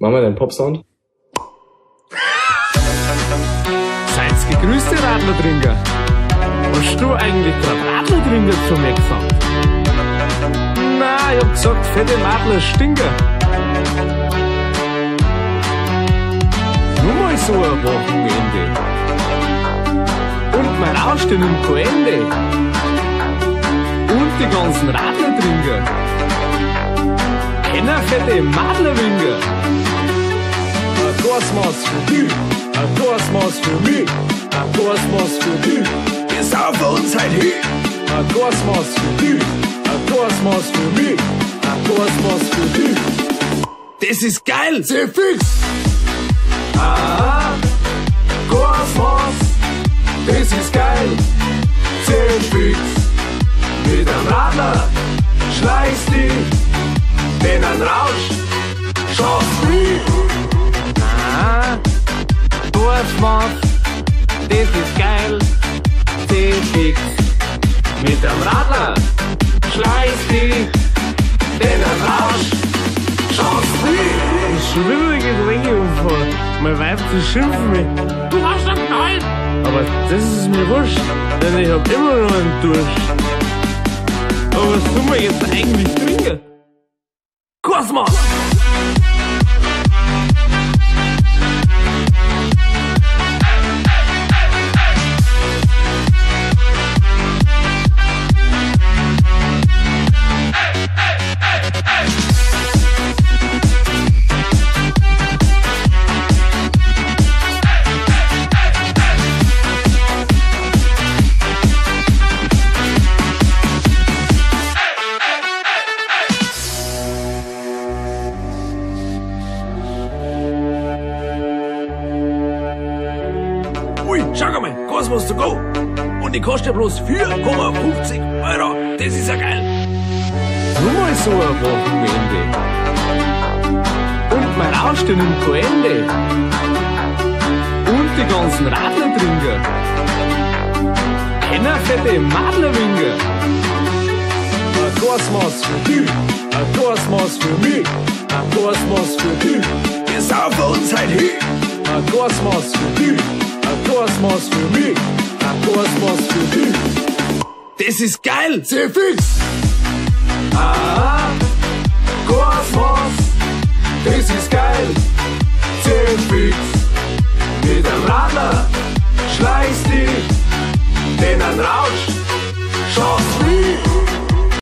Machen wir den Pop-Sound? Seid's gegrüßt, ihr Radlertrinker. Hast du eigentlich grad Radlertrinker zu mir gesagt? Na, ich hab gesagt, fette Radler stinker. Nur mal so ein Wochenende. Und mein Ausstehen im Koende. Und die ganzen Radlertrinker. Kenner fette Madlerwinger. Ein Kosmos für dich, ein Kosmos für mich, ein Kosmos für dich. Wir saufen uns halt hin. Ein Kosmos für dich, ein Kosmos für mich, ein Kosmos für dich. Das ist geil! Sehr fix! Ah, Kosmos, das ist geil! Sehr fix! Mit einem Radler schleichst dich, denn ein Rausch schaust mich. Ah, Kosmos, das ist geil, sehr fix. Mit dem Radler schleichst dich, Denn ein Rausch schaust mich. ich schwimme Getränke umfahrt. Mein Weib zu schimpfen mich. Du hast einen Knall! Aber das ist mir wurscht, denn ich hab immer noch einen Durst. Aber was tun wir jetzt eigentlich trinken? Kosmos! Ui, schau mal, Kosmos to go. Und die kostet ja bloß 4,50 Euro. Das ist ja geil. Nur mal so ein Wochenende. Und mein Ausstehen im Koende. Und die ganzen Radlertrinker. Kenner fette Madlerwinger. Ein Kosmos für dich, ein Kosmos für mich, ein Kosmos für dich. Wir saufen uns halt hin. Ein Kosmos für dich, ein Kosmos für mich, ein Kosmos für dich. Das ist geil! Sehr fix! Ah, Kosmos, das ist geil! Sehr fix! Mit einem Radler schleichst dich, denn ein Rausch